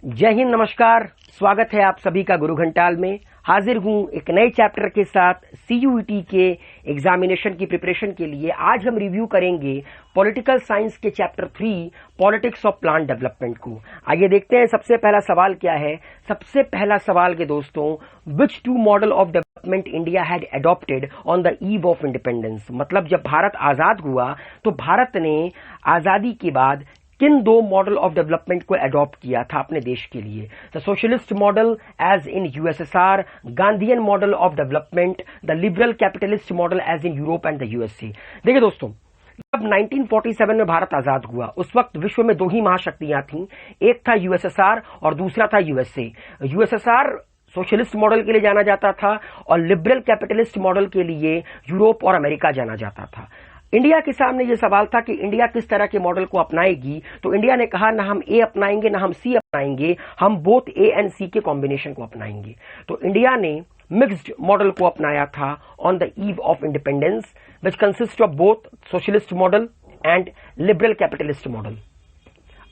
जय हिंद, नमस्कार। स्वागत है आप सभी का गुरु घंटाल में। हाजिर हूं एक नए चैप्टर के साथ सीयूईटी के एग्जामिनेशन की प्रिपरेशन के लिए। आज हम रिव्यू करेंगे पॉलिटिकल साइंस के chapter 3 politics of plan development को। आइए देखते हैं सबसे पहला सवाल क्या है। सबसे पहला सवाल के दोस्तों, which two model of development India had adopted on the eve of independence. मतलब जब भारत आजाद हुआ तो भारत ने आजादी के बाद किन दो मॉडल ऑफ डेवलपमेंट को अडॉप्ट किया था अपने देश के लिए। The socialist model as in USSR, Gandhian model of development, the liberal capitalist model as in Europe and the USA. देखिए दोस्तों, जब 1947 में भारत आजाद हुआ उस वक्त विश्व में दो ही महाशक्तियां थीं, एक था यूएसएसआर और दूसरा था यूएसए। यूएसएसआर सोशलिस्ट मॉडल के लिए जाना जाता था और लिबरल कैपिटलिस्ट मॉडल के लिए यूरोप और अमेरिका जाना जाता था। इंडिया के सामने यह सवाल था कि इंडिया किस तरह के मॉडल को अपनाएगी, तो इंडिया ने कहा ना हम ए अपनाएंगे ना हम सी अपनाएंगे, हम बोथ ए एंड सी के कॉम्बिनेशन को अपनाएंगे। तो इंडिया ने मिक्स्ड मॉडल को अपनाया था on the eve of independence, which consist of both socialist model and liberal capitalist model.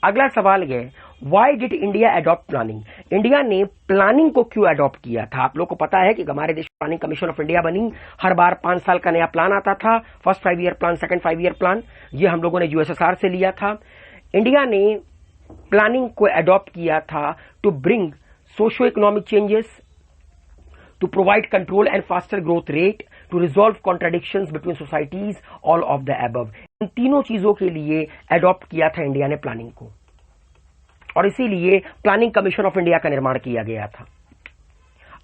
अगला सवाल है, why did India adopt planning. India ने प्लानिंग को क्यों अडॉप्ट किया था। आप लोग को पता है कि हमारे देश प्लानिंग कमीशन ऑफ इंडिया बनी, हर बार 5 साल का नया प्लान आता था, first 5 year plan, second 5 year plan. ये हम लोगों ने यूएसएसआर से लिया था। इंडिया ने प्लानिंग को अडॉप्ट किया था to bring socio economic changes, to provide control and faster growth rate, to resolve contradictions between societies, all of the above। इन तीनों चीजों के लिए अडॉप्ट किया था इंडिया ने प्लानिंग को, और इसीलिए प्लानिंग कमीशन ऑफ इंडिया का निर्माण किया गया था।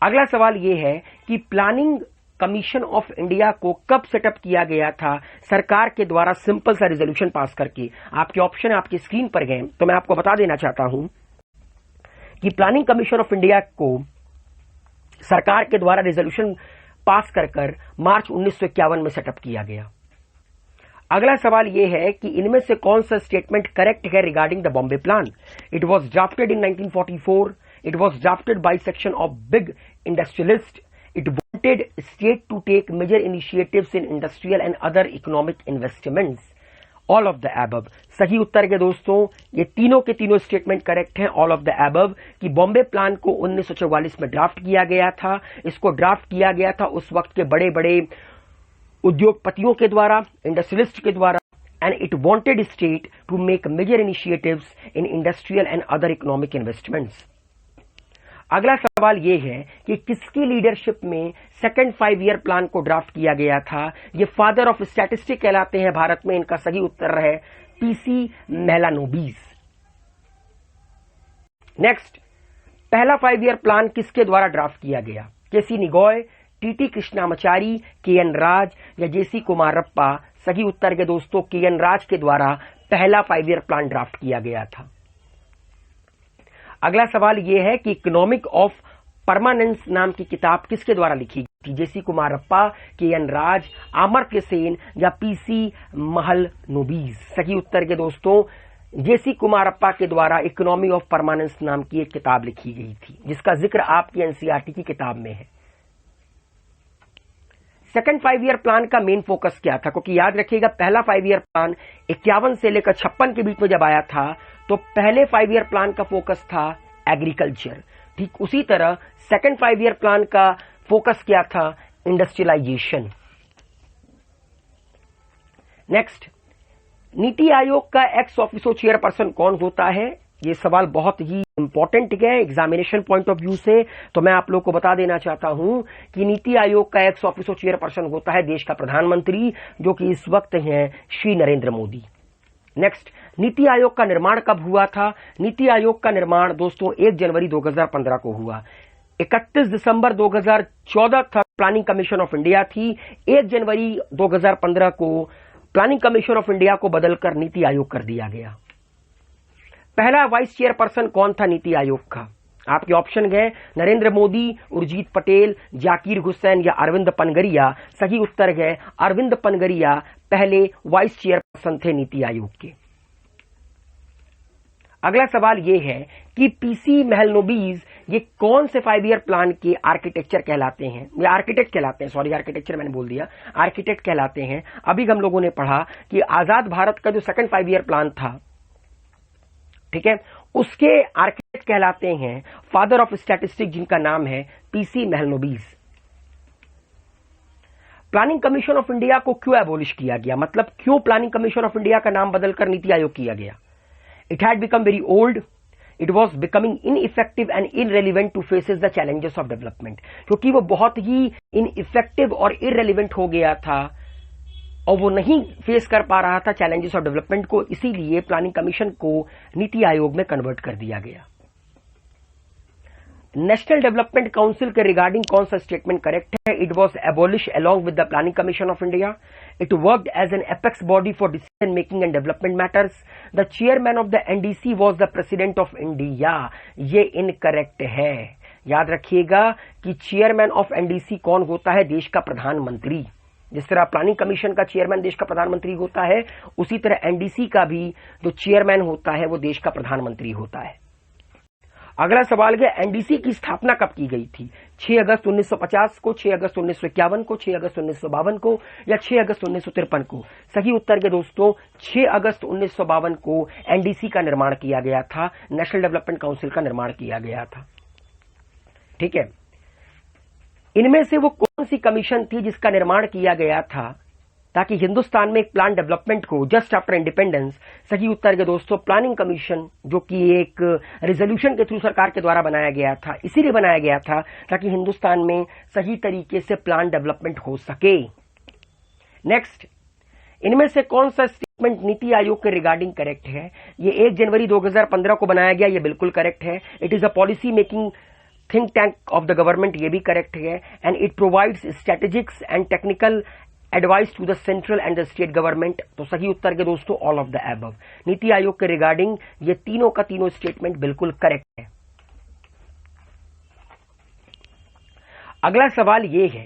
अगला सवाल यह है कि प्लानिंग कमीशन ऑफ इंडिया को कब सेटअप किया गया था सरकार के द्वारा, सिंपल सा रिजोल्यूशन पास करके। आपके ऑप्शन आपकी स्क्रीन पर गए, तो मैं आपको बता देना चाहता हूं कि प्लानिंग कमीशन ऑफ इंडिया को सरकार के द्वारा रेजोल्यूशन पास कर मार्च 1951 में सेटअप किया गया। अगला सवाल यह है कि इनमें से कौन सा स्टेटमेंट करेक्ट है regarding the Bombay plan. It was drafted in 1944, it was drafted by section of big industrialist, it wanted state to take major initiatives in industrial and other economic investments, all of the above. सही उत्तर के दोस्तों, ये तीनों के तीनों statement correct हैं, all of the above. कि बॉम्बे प्लान को 1944 में ड्राफ्ट किया गया था। इसको ड्राफ्ट किया गया था उस वक्त के बड़े बड़े उद्योगपतियों के द्वारा, इंडस्ट्रियलिस्ट के द्वारा, and it wanted state to make major initiatives in industrial and other economic investments. अगला सवाल यह है कि किसकी लीडरशिप में सेकंड 5 ईयर प्लान को ड्राफ्ट किया गया था। ये फादर ऑफ स्टैटिस्टिक कहलाते हैं भारत में। इनका सही उत्तर है पीसी मेलानोबिस। नेक्स्ट, पहला 5 ईयर प्लान किसके द्वारा ड्राफ्ट किया गया। केसी निगॉय, टीटी कृष्णामाचारी, केएन राज या जेसी कुमारप्पा। सही उत्तर के दोस्तों, केएन राज के द्वारा पहला 5 ईयर प्लान ड्राफ्ट किया गया था। अगला सवाल यह है कि इकोनॉमिक ऑफ परमानेंस नाम की किताब किसके द्वारा लिखी गई थी। जेसी कुमारप्पा, केएन राज, अमर्त्य सेन या पीसी महलनोबिस। सही उत्तर के दोस्तों, जेसी कुमारप्पा के द्वारा इकोनॉमी ऑफ परमानेंस नाम की एक किताब लिखी गई थी, जिसका जिक्र आपकी एनसीईआरटी की किताब में है। सेकंड 5 ईयर प्लान का मेन फोकस क्या था, क्योंकि याद रखिएगा पहला 5 ईयर प्लान 51 से लेकर 56 के बीच में जब आया था तो पहले 5 ईयर प्लान का फोकस था एग्रीकल्चर। ठीक उसी तरह सेकंड 5 ईयर प्लान का फोकस क्या था, इंडस्ट्रियलाइजेशन। नेक्स्ट, नीति आयोग का एक्स ऑफिसो चेयरपर्सन कौन होता है। ये सवाल बहुत ही इंपॉर्टेंट है एग्जामिनेशन पॉइंट ऑफ व्यू से, तो मैं आप लोग को बता देना चाहता हूं कि नीति आयोग का एक्स ऑफिसो चेयरपर्सन होता है देश का प्रधानमंत्री, जो कि इस वक्त हैं श्री नरेंद्र मोदी। नेक्स्ट, नीति आयोग का निर्माण कब हुआ था। नीति आयोग का निर्माण दोस्तों 1 जनवरी 2015 को हुआ। 31 दिसंबर 2014 तक प्लानिंग कमीशन ऑफ इंडिया थी। 1 जनवरी 2015 को प्लानिंग कमीशन ऑफ इंडिया को बदलकर नीति आयोग कर दिया गया। पहला वाइस चेयरपर्सन कौन था नीति आयोग का। आपके ऑप्शन गए नरेंद्र मोदी, उर्जित पटेल, जाकिर हुसैन या अरविंद पनगरिया। सही उत्तर है अरविंद पनगरिया पहले वाइस चेयरपर्सन थे नीति आयोग के। अगला सवाल यह है कि पीसी महलनोबिस ये कौन से 5 ईयर प्लान के आर्किटेक्चर कहलाते हैं, या आर्किटेक्ट कहलाते हैं, सॉरी आर्किटेक्चर मैंने बोल दिया, आर्किटेक्ट कहलाते हैं। अभी हम लोगों ने पढ़ा कि आजाद भारत का जो सेकंड 5 ईयर प्लान था, ठीक है, उसके आर्किटेक्ट कहलाते हैं फादर ऑफ स्टैटिस्टिक्स, जिनका नाम है PC Mahalanobis. Planning commission of India को क्यों एबोलिश किया गया, मतलब क्यों प्लानिंग कमीशन ऑफ इंडिया का नाम बदलकर नीति आयोग किया गया? It had become very old, it was becoming ineffective and irrelevant to faces the challenges of development, क्योंकि वो बहुत ही इनइफेक्टिव और इररेलीवेंट हो गया था और वो नहीं फेस कर पा रहा था चैलेंजेस ऑफ डेवलपमेंट को, इसीलिए प्लानिंग कमीशन को नीति आयोग में कन्वर्ट कर दिया गया। नेशनल डेवलपमेंट काउंसिल के रिगार्डिंग कौन सा स्टेटमेंट करेक्ट है? It was abolish along with the planning commission of India. It worked as an apex body for decision making and development matters. The chairman of the NDC was the president of India. ये incorrect है। याद रखिएगा कि chairman of NDC कौन होता है? देश का प्रधानमंत्री। जिस तरह प्लानिंग कमीशन का चेयरमैन देश का प्रधानमंत्री होता है, उसी तरह एनडीसी का भी जो चेयरमैन होता है वो देश का प्रधानमंत्री होता है। अगला सवाल है, एनडीसी की स्थापना कब की गई थी? 6 अगस्त 1950 को, 6 अगस्त 1951 को, 6 अगस्त 1952 को या 6 अगस्त 1953 को? सही उत्तर के दोस्तों 6 अगस्त 1952 को एनडीसी का निर्माण किया गया था, नेशनल डेवलपमेंट काउंसिल का निर्माण किया गया था। ठीक है, इनमें से वो कौन सी कमीशन थी जिसका निर्माण किया गया था ताकि हिंदुस्तान में एक प्लान डेवलपमेंट को जस्ट आफ्टर इंडिपेंडेंस? सही उत्तर के दोस्तों प्लानिंग कमीशन, जो कि एक रेजोल्यूशन के थ्रू सरकार के द्वारा बनाया गया था, इसीलिए बनाया गया था ताकि हिंदुस्तान में सही तरीके से प्लान डेवलपमेंट हो सके। नेक्स्ट, इनमें से कौन सा स्टेटमेंट नीति आयोग के रिगार्डिंग करेक्ट है? ये 1 जनवरी 2015 को बनाया गया, ये बिल्कुल करेक्ट है। It is a policy making think tank of the government, ये भी करेक्ट है। And it provides strategics and technical advice to the central and the state government. तो सही उत्तर के दोस्तों all of the above. NITI Aayog के रिगार्डिंग ये तीनों का तीनों स्टेटमेंट बिल्कुल करेक्ट है। अगला सवाल ये है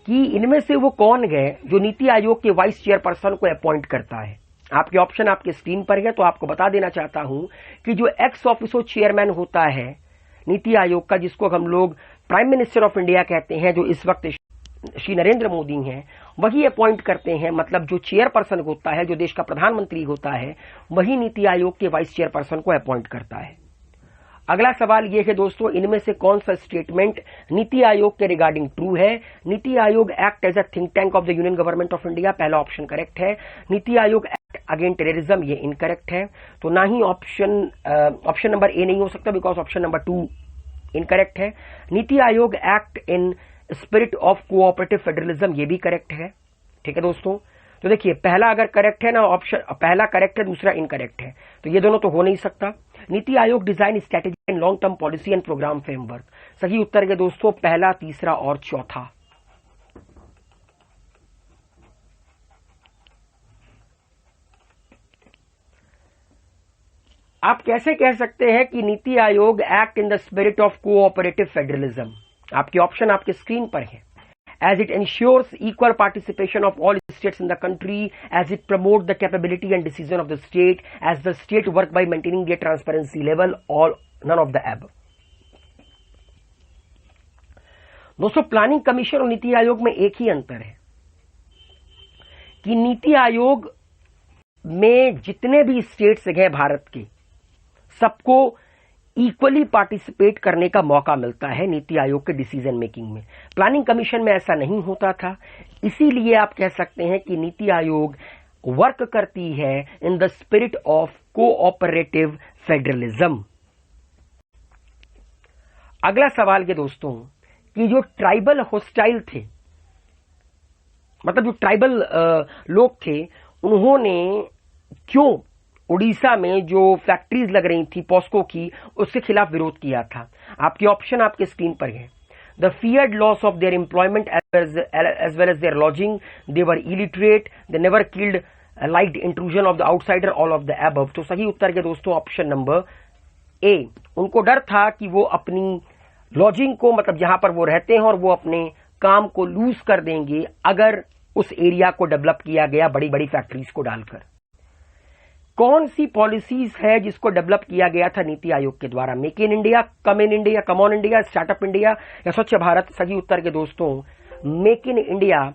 कि इनमें से वो कौन है जो नीति आयोग के वाइस चेयरपर्सन को अपॉइंट करता है? आपके ऑप्शन आपके स्क्रीन पर है, तो आपको बता देना चाहता हूं कि जो एक्स ऑफिसो चेयरमैन होता है नीति आयोग का, जिसको हम लोग प्राइम मिनिस्टर ऑफ इंडिया कहते हैं, जो इस वक्त श्री नरेंद्र मोदी हैं, वही अपॉइंट करते हैं। मतलब जो चेयरपर्सन होता है, जो देश का प्रधानमंत्री होता है, वही नीति आयोग के वाइस चेयरपर्सन को अपॉइंट करता है। अगला सवाल यह है दोस्तों, इनमें से कौन सा स्टेटमेंट नीति आयोग के रिगार्डिंग ट्रू है? NITI Aayog act as a think tank of the union government of India, पहला ऑप्शन करेक्ट है। NITI Aayog act against terrorism, ये इनकरेक्ट है। तो ना ही ऑप्शन नंबर ए नहीं हो सकता, बिकॉज ऑप्शन नंबर 2 इनकरेक्ट है। NITI Aayog act in spirit of cooperative federalism, ये भी करेक्ट है। ठीक है दोस्तों, तो देखिए पहला अगर करेक्ट है ना, ऑप्शन पहला करेक्ट है, दूसरा इनकरेक्ट है, तो ये दोनों तो हो नहीं सकता। NITI Aayog design strategy and long term policy and programme framework, सही उत्तर के दोस्तों पहला, तीसरा और चौथा। आप कैसे कह सकते हैं कि नीति Aayog act in the spirit of cooperative federalism? आपके ऑप्शन आपके स्क्रीन पर है। As it ensures equal participation of all states in the country, as it promotes the capability and decision of the state, as the state work by maintaining their transparency level, all none of the above. दोस्तों planning commission और नीति आयोग में एक ही अंतर है कि नीति आयोग में जितने भी स्टेट्स हैं भारत के, सबको इक्वली पार्टिसिपेट करने का मौका मिलता है नीति आयोग के डिसीजन मेकिंग में। प्लानिंग कमीशन में ऐसा नहीं होता था, इसीलिए आप कह सकते हैं कि नीति आयोग वर्क करती है in the spirit of cooperative federalism. अगला सवाल के दोस्तों कि जो ट्राइबल होस्टाइल थे, मतलब जो ट्राइबल लोग थे, उन्होंने क्यों उड़ीसा में जो फैक्ट्रीज लग रही थी पॉस्को की, उसके खिलाफ विरोध किया था? आपके ऑप्शन आपके स्क्रीन पर है। The feared loss of their employment as well as their lodging, they were illiterate, they never killed liked intrusion of the outsider, all of the above. तो सही उत्तर के दोस्तों ऑप्शन नंबर ए। उनको डर था कि वो अपनी लॉजिंग को, मतलब जहां पर वो रहते हैं, और वो अपने काम को लूज कर देंगे अगर उस एरिया को डेवलप किया गया बड़ी बड़ी फैक्ट्रीज को डालकर। कौन सी पॉलिसीज है जिसको डेवलप किया गया था नीति आयोग के द्वारा? Make in India, come in India, come on India, startup India या स्वच्छ भारत? सही उत्तर के दोस्तों मेक इन इंडिया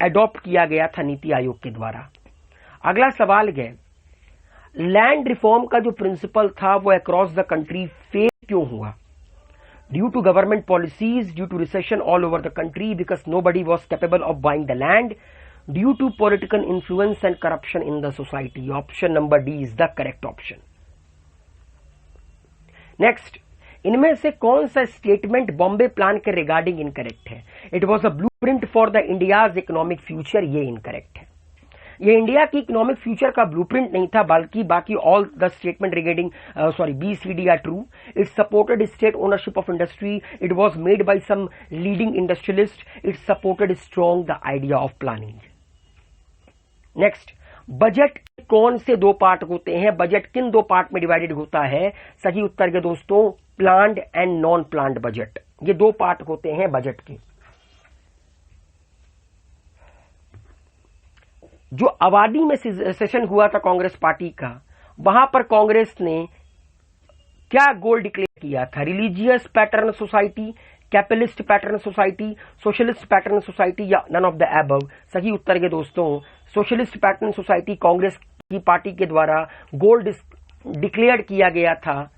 एडॉप्ट किया गया था नीति आयोग के द्वारा। अगला सवाल है, लैंड रिफॉर्म का जो प्रिंसिपल था वो अक्रॉस द कंट्री फेल क्यों हुआ? Due to government policies, due to recession all over the country because nobody was capable of buying the land, due to political influence and corruption in the society. Option number D is the correct option. Next, इनमें से कौन सा statement Bombay plan के regarding incorrect है? It was a blueprint for the India's economic future, ये incorrect है। ये India की इकोनॉमिक फ्यूचर का ब्लूप्रिंट नहीं था, बल्कि बाकी all the statement regarding B C D are true. It supported state ownership of industry, it was made by some leading industrialist, it supported strong the idea of planning. Next, budget कौन से दो part होते हैं? Budget किन दो part में divided होता है? सही उत्तर के दोस्तों, planned and non planned budget, ये दो पार्ट होते हैं बजट के। जो अवादी में सेशन हुआ था कांग्रेस पार्टी का, वहां पर कांग्रेस ने क्या गोल डिक्लेयर किया था? Religious pattern society, capitalist pattern society, socialist pattern society या नन ऑफ द अबव? सही उत्तर के दोस्तों, सोशलिस्ट पैटर्न सोसाइटी कांग्रेस की पार्टी के द्वारा गोल डिक्लेयर किया गया था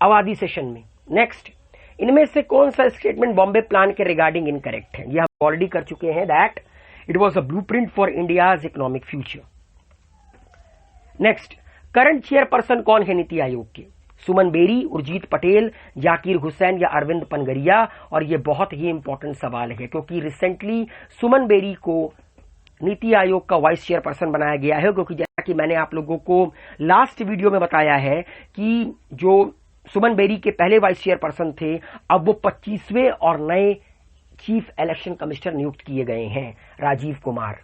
अवादी सेशन में। नेक्स्ट, इनमें से कौन सा स्टेटमेंट बॉम्बे प्लान के रिगार्डिंग इनकरेक्ट है? यह हम ऑलरेडी कर चुके हैं, that it was a blueprint for India's economic future. Next, current chairperson कौन है नीति आयोग के? सुमन बेरी, उर्जित पटेल, जाकिर हुसैन या अरविंद पनगरिया? और यह बहुत ही इंपॉर्टेंट सवाल है, क्योंकि रिसेंटली सुमन बेरी को नीति आयोग का वाइस चेयरपर्सन बनाया गया है। क्योंकि जैसा कि मैंने आप लोगों को लास्ट वीडियो में बताया है कि जो सुमन बेरी के पहले वाइस चेयरपर्सन थे, अब वो 25वें और नए चीफ इलेक्शन कमिश्नर नियुक्त किए गए हैं, राजीव कुमार।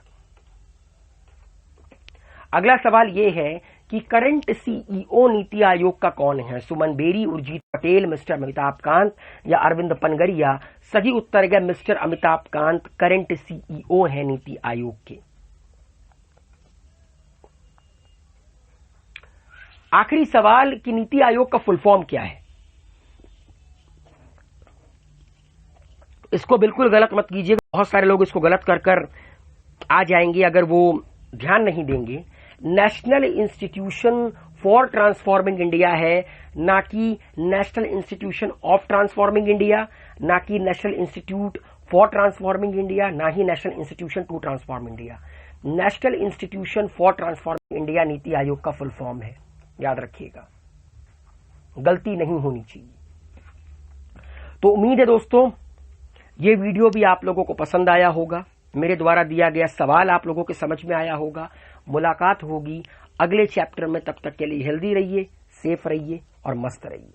अगला सवाल यह है कि करंट सीईओ नीति आयोग का कौन है? सुमन बेरी, उर्जित पटेल, मिस्टर अमिताभ कांत या अरविंद पनगरिया? सही उत्तर है mister Amitabh Kant current CEO है नीति आयोग के। आखिरी सवाल कि नीति आयोग का फुल फॉर्म क्या है? इसको बिल्कुल गलत मत कीजिएगा, बहुत सारे लोग इसको गलत कर आ जाएंगे अगर वो ध्यान नहीं देंगे। National Institution for Transforming India है, ना कि National Institution of Transforming India, ना कि National Institute for Transforming India, ना ही National Institution to Transform India. National Institution for Transforming India NITI Aayog का फुल फॉर्म है, याद रखिएगा, गलती नहीं होनी चाहिए। तो उम्मीद है दोस्तों ये वीडियो भी आप लोगों को पसंद आया होगा, मेरे द्वारा दिया गया सवाल आप लोगों के समझ में आया होगा। मुलाकात होगी अगले चैप्टर में, तब तक के लिए हेल्दी रहिए, सेफ रहिए और मस्त रहिए।